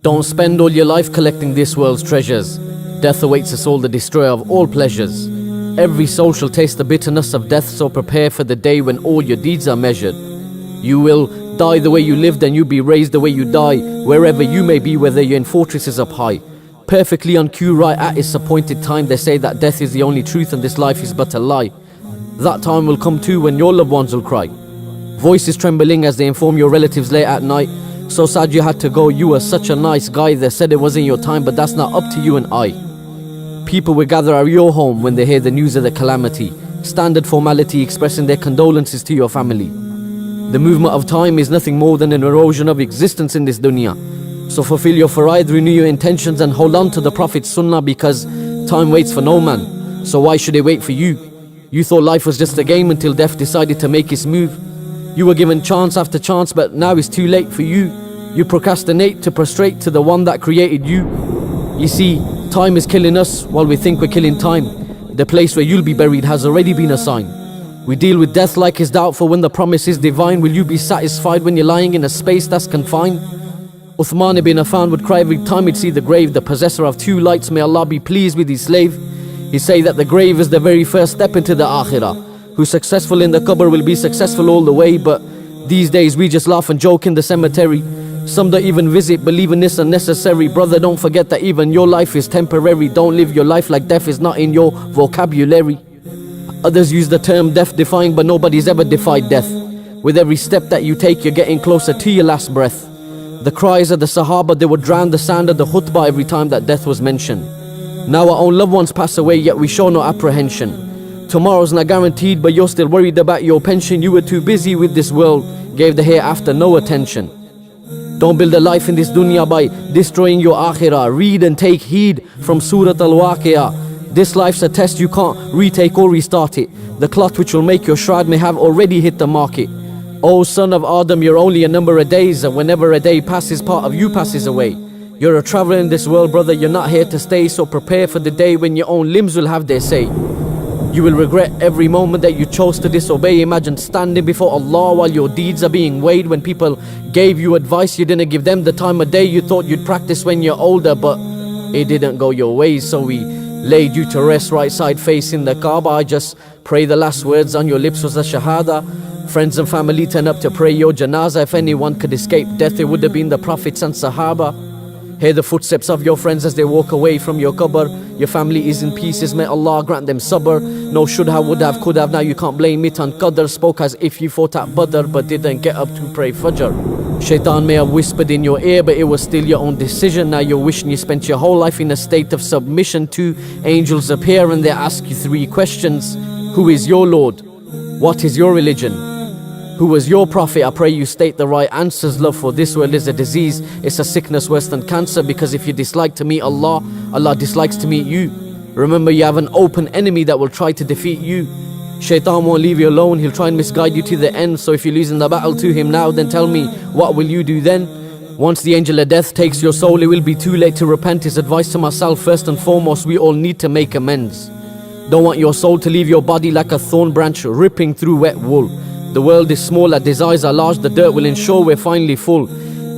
Don't spend all your life collecting this world's treasures. Death awaits us all, the destroyer of all pleasures. Every soul shall taste the bitterness of death, so prepare for the day when all your deeds are measured. You will die the way you lived, and you be raised the way you die, wherever you may be, whether you're in fortresses up high. Perfectly on cue, right at its appointed time, they say that death is the only truth and this life is but a lie. That time will come too when your loved ones will cry. Voices trembling as they inform your relatives late at night. So sad you had to go, you were such a nice guy. They said it wasn't your time, but that's not up to you and I. People will gather at your home when they hear the news of the calamity. Standard formality expressing their condolences to your family. The movement of time is nothing more than an erosion of existence in this dunya. So fulfill your faraid, renew your intentions, and hold on to the Prophet's sunnah, because time waits for no man. So why should it wait for you? You thought life was just a game until death decided to make its move. You were given chance after chance, but now it's too late for you. You procrastinate to prostrate to the one that created you. You see, time is killing us while we think we're killing time. The place where you'll be buried has already been assigned. We deal with death like it's doubtful when the promise is divine. Will you be satisfied when you're lying in a space that's confined? Uthman ibn Affan would cry every time he'd see the grave. The possessor of two lights, may Allah be pleased with his slave. He'd say that the grave is the very first step into the akhirah. Who's successful in the qabr will be successful all the way. But these days we just laugh and joke in the cemetery. Some don't even visit, believing this unnecessary. Brother, don't forget that even your life is temporary. Don't live your life like death is not in your vocabulary. Others use the term death defying, but nobody's ever defied death. With every step that you take, you're getting closer to your last breath. The cries of the Sahaba, they would drown the sound of the khutbah every time that death was mentioned. Now our own loved ones pass away, yet we show no apprehension. Tomorrow's not guaranteed, but you're still worried about your pension. You were too busy with this world, gave the hereafter no attention. Don't build a life in this dunya by destroying your akhirah. Read and take heed from Surat Al-Waqi'ah. This life's a test, you can't retake or restart it. The cloth which will make your shroud may have already hit the market. O son of Adam, you're only a number of days, and whenever a day passes, part of you passes away. You're a traveler in this world, brother, you're not here to stay, so prepare for the day when your own limbs will have their say. You will regret every moment that you chose to disobey. Imagine standing before Allah while your deeds are being weighed. When people gave you advice, you didn't give them the time of day. You thought you'd practice when you're older, but it didn't go your way, so we laid you to rest right side facing the Kaaba. I just pray the last words on your lips was a shahada. Friends and family turn up to pray your janazah. If anyone could escape death, it would have been the prophets and sahaba. Hear the footsteps of your friends as they walk away from your qabr. Your family is in pieces, may Allah grant them sabr. No should have, would have, could have, now you can't blame it on qadr. Spoke as if you fought at Badr, but didn't get up to pray Fajr. Shaitan may have whispered in your ear, but it was still your own decision. Now you're wishing you spent your whole life in a state of submission. Two angels appear and they ask you three questions. Who is your Lord? What is your religion? Who was your prophet? I pray you state the right answers. Love for this world is a disease. It's a sickness worse than cancer, because if you dislike to meet Allah, Allah dislikes to meet you. Remember, you have an open enemy that will try to defeat you. Shaitan won't leave you alone. He'll try and misguide you to the end. So if you're losing the battle to him now, then tell me, what will you do then? Once the angel of death takes your soul, it will be too late to repent. His advice to myself, first and foremost, we all need to make amends. Don't want your soul to leave your body like a thorn branch ripping through wet wool. The world is small, our desires are large, the dirt will ensure we're finally full.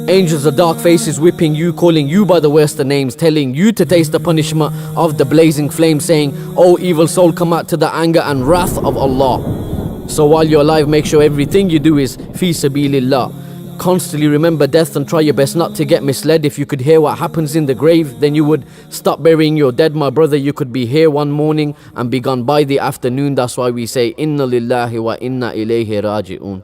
Angels of dark faces whipping you, calling you by the worst of names, telling you to taste the punishment of the blazing flame, saying, "O evil soul, come out to the anger and wrath of Allah." So while you're alive, make sure everything you do is fi sabilillah. Constantly remember death and try your best not to get misled. If you could hear what happens in the grave, then you would stop burying your dead. My brother, you could be here one morning and be gone by the afternoon. That's why we say, Inna lillahi wa inna ilayhi raji'un.